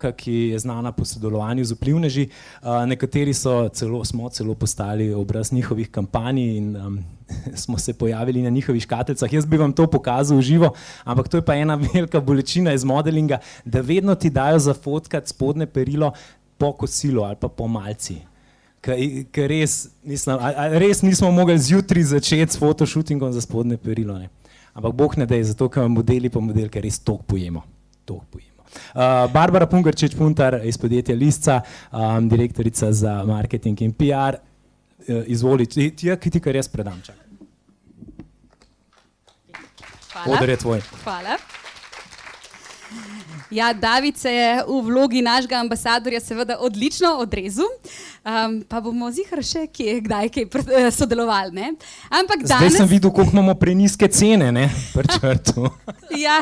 marka, ki je znana po sodelovanju z vplivneži. Nekateri smo celo postali obraz njihovih kampanj in smo se pojavili na njihovih škatlicah. Jaz bi vam to pokazal v živo, ampak to je pa ena velika bolečina iz modelinga, da vedno ti dajo zafotkati spodnje perilo po kosilu ali pa po malci. Ker res nismo mogli zjutraj začeti s fotoshootingom za spodnje perilo. Ne. Ampak bog ne dej, zato ker modeli pa modelke res toliko pojemo. Barbara Pungarčič-Puntar iz podjetja Lisca, direktorica za marketing in PR. Izvoli, ti kar jaz predam, čakaj. Oder je tvoj. Hvala. Ja, David se je v vlogi našega ambasadorja seveda odlično odrezal, pa bomo zihar še kdaj sodelovali, ne? Ampak danes... Zdaj sem videl, koliko imamo preniske cene, ne, pri črtu. Ja,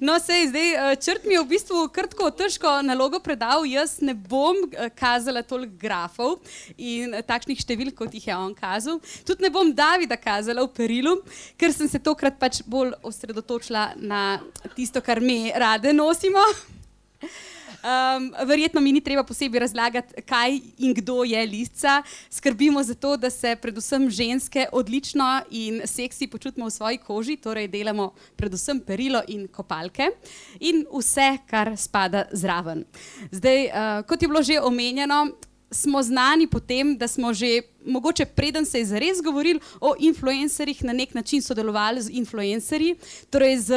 no sej, zdaj črt mi je v bistvu krtko težko nalogo predal, jaz ne bom kazala toliko grafov in takšnih številk, kot jih je on kazal. Tudi ne bom Davida kazala v perilu, ker sem se tokrat pač bolj osredotočila na tisto, kar mi rade nosimo. Verjetno mi ni treba posebej razlagati, kaj in kdo je Lisca. Skrbimo za to, da se predvsem ženske odlično in seksi počutimo v svoji koži, torej delamo predvsem perilo in kopalke in vse, kar spada zraven. Zdaj, kot je bilo že omenjeno, smo znani po tem, da smo že mogoče preden se je zares govorili o influencerjih, na nek način sodelovali z influencerji, torej z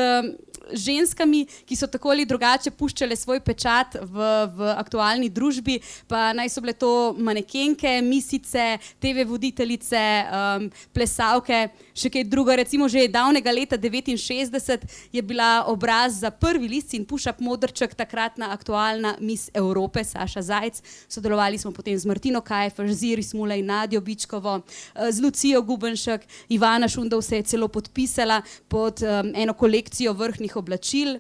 ženskami, ki so tako ali drugače puščale svoj pečat v aktualni družbi, pa naj so bile to manekenke, misice, TV voditeljice, plesalke, še kaj druga. Recimo že davnega leta 1969 je bila obraz za Prvi list in Push-up modrček takratna aktualna Miss Evrope, Saša Zajc. Sodelovali smo potem z Martino Kajfež, z Iris Mulej, Nadjo Bičkovo, z Lucijo Gubenšek, Ivana Šundov se je celo podpisala pod eno kolekcijo vrhnih oblačil.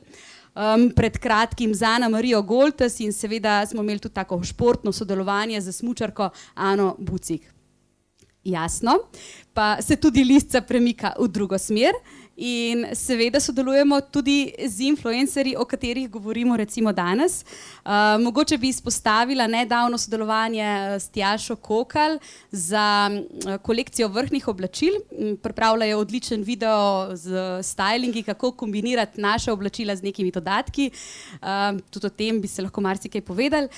Pred kratkim z Ana Marijo Goltes in seveda smo imeli tudi tako športno sodelovanje z smučarko Ano Bucik. Jasno, pa se tudi Lisca premika v drugo smer in seveda sodelujemo tudi z influencerji, o katerih govorimo recimo danes. Mogoče bi izpostavila nedavno sodelovanje s Tjašo Kokal za kolekcijo vrhnih oblačil. Pripravila je odličen video z stylingi, kako kombinirati naše oblačila z nekimi dodatki. Tudi o tem bi se lahko marsikaj povedali.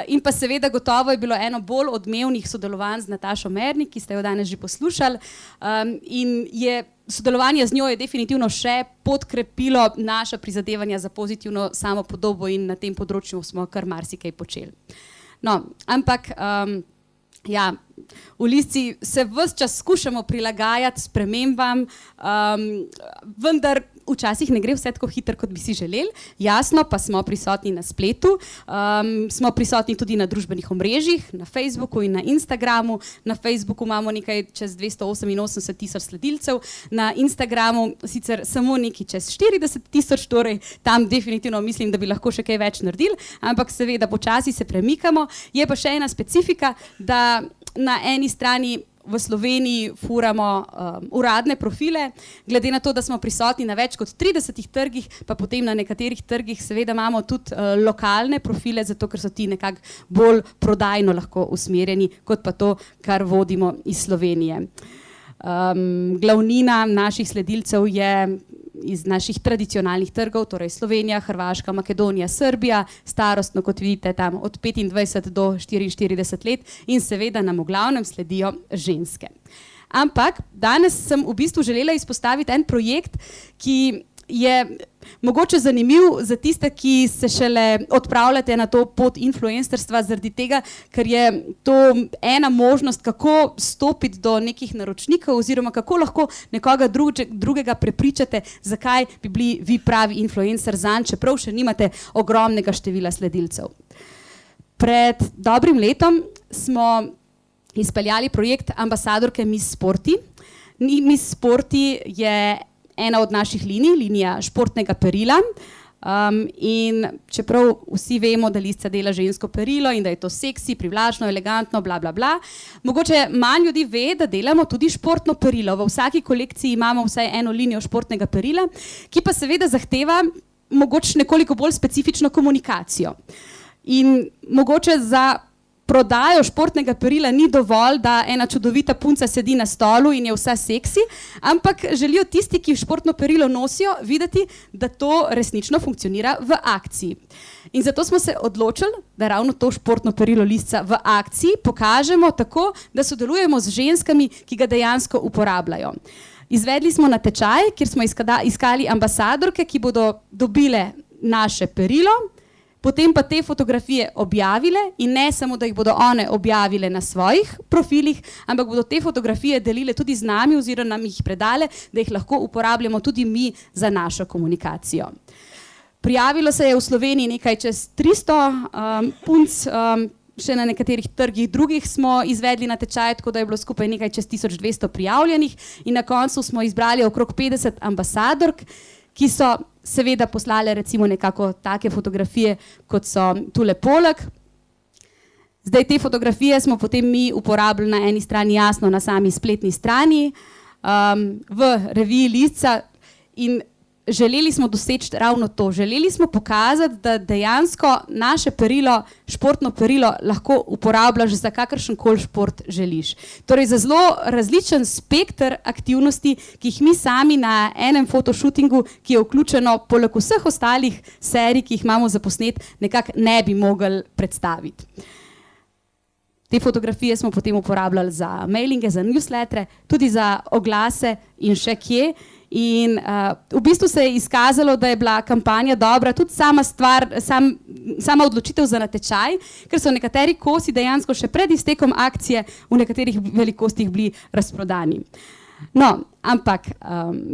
In pa seveda gotovo je bilo eno bolj odmevnih sodelovanj z Natašo Mernik, ki ste jo danes že poslušali. In je sodelovanje z njo je definitivno še podkrepilo naša prizadevanja za pozitivno samopodobo in na tem področju smo kar marsikaj počeli. No, ampak ja, v Lisci se ves čas skušamo prilagajati spremembam, vendar včasih ne gre vse tako hitro, kot bi si želeli. Jasno, pa smo prisotni na spletu, smo prisotni tudi na družbenih omrežjih, na Facebooku in na Instagramu. Na Facebooku imamo nekaj čez 288 000 sledilcev, na Instagramu sicer samo nekaj čez 40 000, torej tam definitivno mislim, da bi lahko še kaj več naredili, ampak seveda počasi se premikamo. Je pa še ena specifika, da na eni strani v Sloveniji furamo uradne profile, glede na to, da smo prisotni na več kot 30 trgih, pa potem na nekaterih trgih seveda imamo tudi lokalne profile, zato ker so ti nekako bolj prodajno lahko usmerjeni, kot pa to, kar vodimo iz Slovenije. Glavnina naših sledilcev je iz naših tradicionalnih trgov, torej Slovenija, Hrvaška, Makedonija, Srbija, starostno, kot vidite, tam od 25 do 44 let in seveda nam v glavnem sledijo ženske. Ampak danes sem v bistvu želela izpostaviti en projekt, ki je mogoče zanimiv za tiste, ki se šele odpravljate na to pot influencerstva, zaradi tega, ker je to ena možnost, kako stopiti do nekih naročnikov oziroma kako lahko nekoga drugega prepričate, zakaj bi bili vi pravi influencer zanj, čeprav še nimate ogromnega števila sledilcev. Pred dobrim letom smo izpeljali projekt ambasadorke Miss Sporty. Miss Sporty je ena od naših linij, linija športnega perila. In čeprav vsi vemo, da Lisca dela žensko perilo in da je to seksi, privlačno, elegantno, bla, bla, bla, mogoče manj ljudi ve, da delamo tudi športno perilo. V vsaki kolekciji imamo vsaj eno linijo športnega perila, ki pa seveda zahteva mogoče nekoliko bolj specifično komunikacijo. In mogoče za prodajo športnega perila ni dovolj, da ena čudovita punca sedi na stolu in je vsa seksi, ampak želijo tisti, ki športno perilo nosijo, videti, da to resnično funkcionira v akciji. In zato smo se odločili, da ravno to športno perilo Lisca v akciji pokažemo tako, da sodelujemo z ženskami, ki ga dejansko uporabljajo. Izvedli smo natečaj, kjer smo iskali ambasadorke, ki bodo dobile naše perilo, potem pa te fotografije objavile in ne samo, da jih bodo one objavile na svojih profilih, ampak bodo te fotografije delile tudi z nami oziroma nam jih predale, da jih lahko uporabljamo tudi mi za našo komunikacijo. Prijavilo se je v Sloveniji nekaj čez 300 punc, še na nekaterih trgih drugih smo izvedli natečaj, tako da je bilo skupaj nekaj čez 1200 prijavljenih in na koncu smo izbrali okrog 50 ambasadork, ki so seveda poslale recimo nekako take fotografije, kot so tule poleg. Zdaj te fotografije smo potem mi uporabili na eni strani jasno na sami spletni strani, v reviji Lisca in želeli smo doseči ravno to. Želeli smo pokazati, da dejansko naše perilo, športno perilo lahko uporabljaš za kakršenkoli šport želiš. Torej za zelo različen spekter aktivnosti, ki jih mi sami na enem fotoshootingu, ki je vključeno poleg vseh ostalih serij, ki jih imamo za posnet, nekako ne bi mogli predstaviti. Te fotografije smo potem uporabljali za mailinge, za newslettere, tudi za oglase in še kje. In v bistvu se je izkazalo, da je bila kampanja dobra, tudi sama odločitev za natečaj, ker so nekateri kosi dejansko še pred iztekom akcije v nekaterih velikostih bili razprodani. No, ampak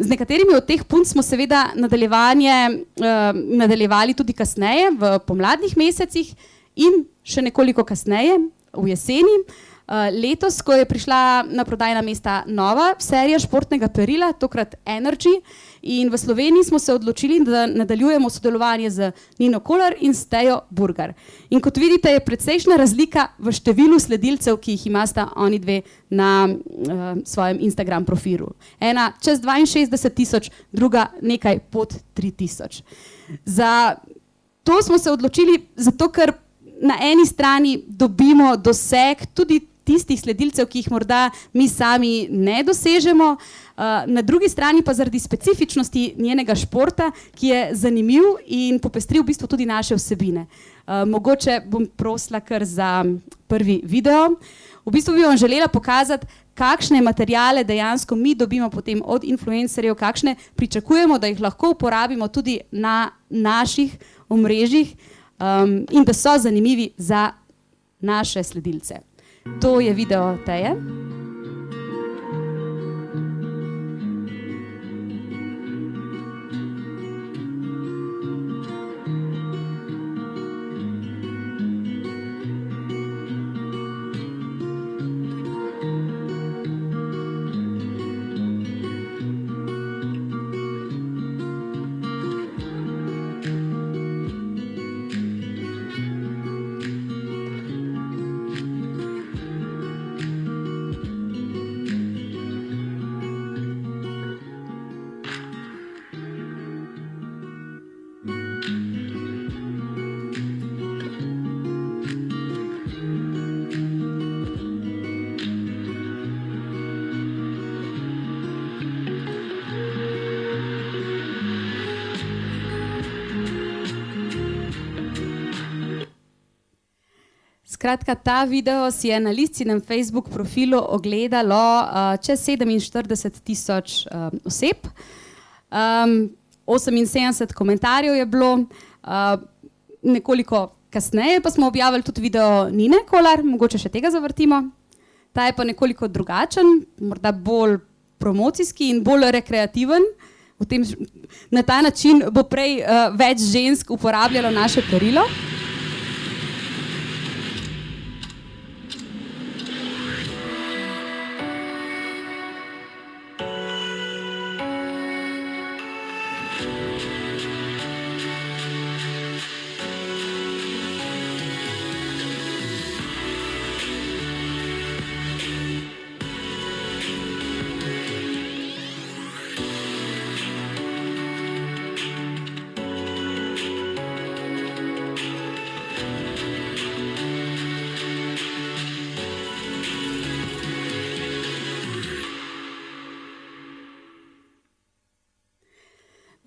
z nekaterimi od teh punc smo seveda nadaljevali tudi kasneje, v pomladnih mesecih in še nekoliko kasneje, v jeseni. Letos, ko je prišla na prodajna mesta nova serija športnega perila, tokrat Energy, in v Sloveniji smo se odločili, da nadaljujemo sodelovanje z Nino Kolar in Stejo Burgar. In kot vidite, je precejšnja razlika v številu sledilcev, ki jih imata oni dve na svojem Instagram profilu. Ena čez 62 000, druga nekaj pod 3000. Za to smo se odločili, zato ker na eni strani dobimo doseg tudi tistih sledilcev, ki jih morda mi sami ne dosežemo, na drugi strani pa zaradi specifičnosti njenega športa, ki je zanimiv in popestri v bistvu tudi naše vsebine. Mogoče bom prosila kar za prvi video. V bistvu bi vam želela pokazati, kakšne materijale dejansko mi dobimo potem od influencerjev, kakšne pričakujemo, da jih lahko uporabimo tudi na naših omrežjih in da so zanimivi za naše sledilce. To je video Teje. Skratka, ta video si je na Liscinem Facebook profilu ogledalo čez 47 000 oseb. 78 komentarjev je bilo, nekoliko kasneje pa smo objavili tudi video Nine Kolar, mogoče še tega zavrtimo. Ta je pa nekoliko drugačen, morda bolj promocijski in bolj rekreativen. Na ta način bo prej več žensk uporabljalo naše perilo.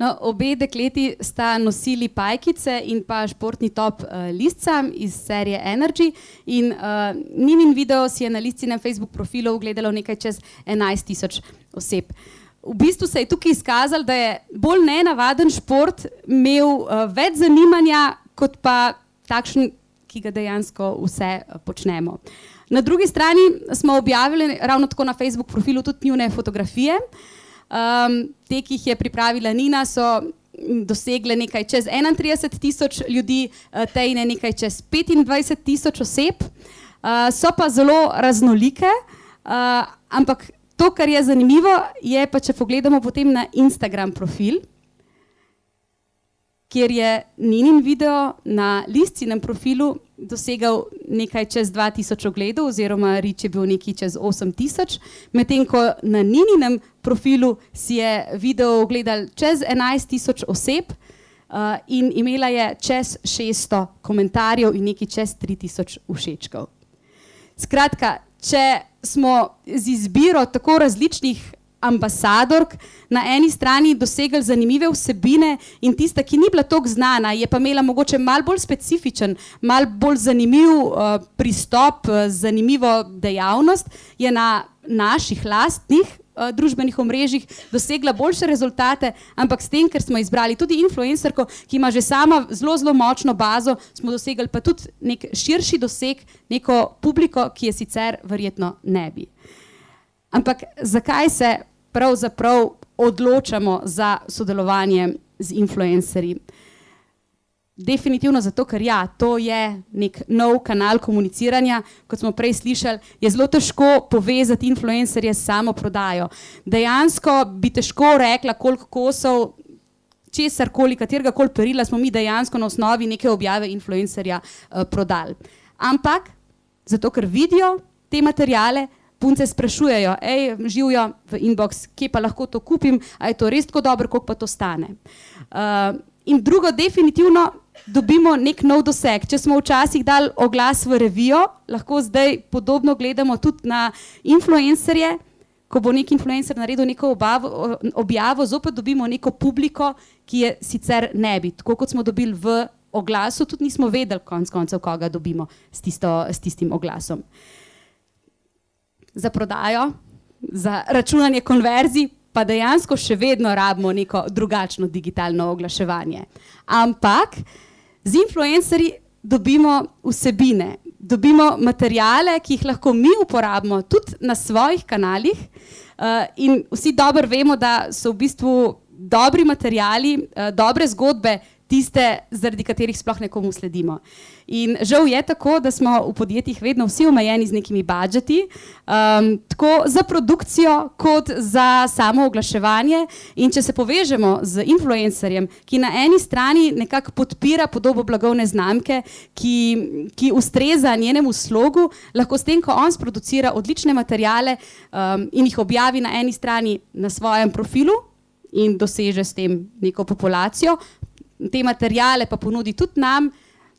No, obe dekleti sta nosili pajkice in pa športni top Lisca iz serije Energy in Ninin video si je na Liscinem Facebook profilu ogledalo nekaj čez 11.000 oseb. V bistvu se je tukaj izkazalo, da je bolj nenavaden šport imel več zanimanja, kot pa takšen, ki ga dejansko vse počnemo. Na drugi strani smo objavili ravno tako na Facebook profilu tudi njune fotografije. Te, ki jih je pripravila Nina, so dosegle nekaj čez 31.000 ljudi, Tejne nekaj čez 25.000 oseb. So pa zelo raznolike, ampak to, kar je zanimivo, je pa, če pogledamo potem na Instagram profil, kjer je Ninin video na Liscinem profilu dosegal nekaj čez 2000 ogledov, oziroma reach je bil nekaj čez 8000, medtem ko na Nininem profilu si je video ogledal čez 11.000 oseb in imela je čez 600 komentarjev in nekaj čez 3000 všečkov. Skratka, če smo z izbiro tako različnih ambasadork na eni strani dosegli zanimive vsebine in tista, ki ni bila toliko znana, je pa imela mogoče malo bolj specifičen, malo bolj zanimiv pristop, zanimivo dejavnost, je na naših lastnih družbenih omrežjih dosegla boljše rezultate, ampak s tem, ker smo izbrali tudi influencerko, ki ima že sama zelo, zelo močno bazo, smo dosegli pa tudi nek širši doseg, neko publiko, ki je sicer verjetno ne bi. Ampak zakaj se pravzaprav odločamo za sodelovanje z influencerji? Definitivno zato, ker ja, to je nek nov kanal komuniciranja, kot smo prej slišali, je zelo težko povezati influencerje s samo prodajo. Dejansko bi težko rekla, koliko kosov, česarkoli, katerega koli perila smo mi dejansko na osnovi neke objave influencerja prodali. Ampak, zato ker vidijo te materiale, punce sprašujejo, Živjo v inbox, kje pa lahko to kupim, a je to res tako dobro, koliko pa to stane. In drugo, definitivno dobimo nek nov doseg. Če smo včasih dali oglas v revijo, lahko zdaj podobno gledamo tudi na influencerje. Ko bo nek influencer naredil neko objavo, zopet dobimo neko publiko, ki je sicer ne bi. Tako kot smo dobili v oglasu, tudi nismo vedeli konec koncev, koga dobimo s tistim oglasom. Za prodajo, za računanje konverzij, pa dejansko še vedno rabimo neko drugačno digitalno oglaševanje. Ampak z influencerji dobimo vsebine, dobimo materijale, ki jih lahko mi uporabimo tudi na svojih kanalih in vsi dobro vemo, da so v bistvu dobri materijali, dobre zgodbe, tiste, zaradi katerih sploh nekomu sledimo. In žal je tako, da smo v podjetjih vedno vsi omejeni z nekimi budžeti, tako za produkcijo kot za samo oglaševanje. In če se povežemo z influencerjem, ki na eni strani nekako podpira podobo blagovne znamke, ki ustreza njenemu slogu, lahko s tem, ko on sproducira odlične materijale in jih objavi na eni strani na svojem profilu in doseže s tem neko populacijo, te materijale pa ponudi tudi nam,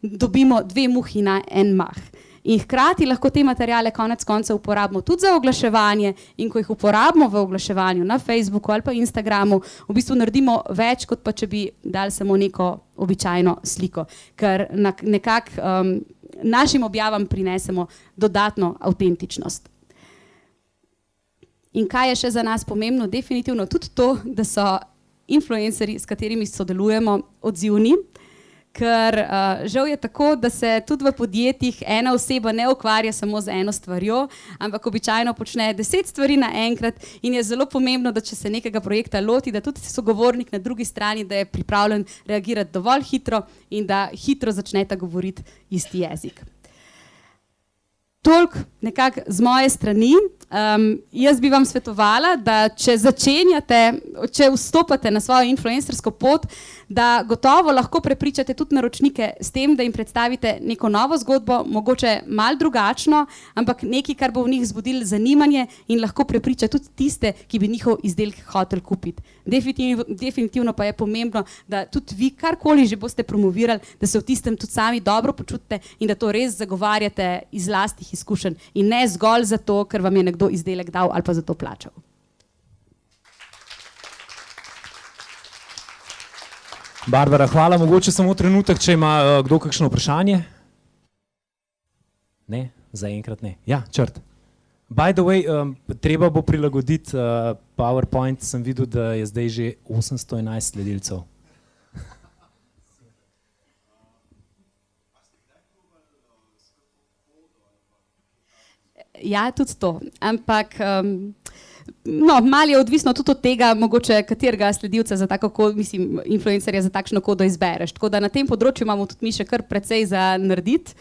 dobimo 2 muhi na en mah. In hkrati lahko te materijale konec koncev uporabimo tudi za oglaševanje in ko jih uporabimo v oglaševanju na Facebooku ali pa Instagramu, v bistvu naredimo več, kot pa če bi dali samo neko običajno sliko, ker nekako našim objavam prinesemo dodatno avtentičnost. In kaj je še za nas pomembno? Definitivno tudi to, da so influencerji, s katerimi sodelujemo, odzivni, ker žal je tako, da se tudi v podjetjih ena oseba ne ukvarja samo z eno stvarjo, ampak običajno počne 10 stvari naenkrat in je zelo pomembno, da če se nekega projekta loti, da tudi sogovornik na drugi strani, da je pripravljen reagirati dovolj hitro in da hitro začneta govoriti isti jezik. Toliko nekako z moje strani. Jaz bi vam svetovala, da če začenjate, če vstopate na svojo influencersko pot, da gotovo lahko prepričate tudi naročnike s tem, da jim predstavite neko novo zgodbo, mogoče malo drugačno, ampak nekaj, kar bo v njih zbudilo zanimanje in lahko prepriča tudi tiste, ki bi njihov izdelek hoteli kupiti. Definitivno pa je pomembno, da tudi vi karkoli že boste promovirali, da se v tistem tudi sami dobro počutite in da to res zagovarjate iz lastnih izkušenj in ne zgolj zato, ker vam je nekdo izdelek dal ali pa za to plačal. Barbara, hvala. Mogoče samo trenutek, če ima kdo kakšno vprašanje? Ne, zaenkrat ne. Ja, črt. By the way, treba bo prilagoditi PowerPoint, sem videl, da je zdaj že 811 sledilcev. Ja, tudi to, ampak no, malo je odvisno tudi od tega, mogoče katerega sledilca za tako, mislim, influencerja za takšno kodo izbereš. Tako da na tem področju imamo tudi mi še kar precej za narediti.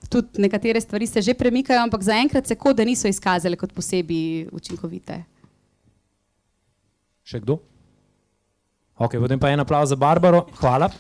Tudi nekatere stvari se že premikajo, ampak zaenkrat se kode niso izkazale kot posebej učinkovite. Še kdo? Ok, potem pa en aplavz za Barbaro. Hvala.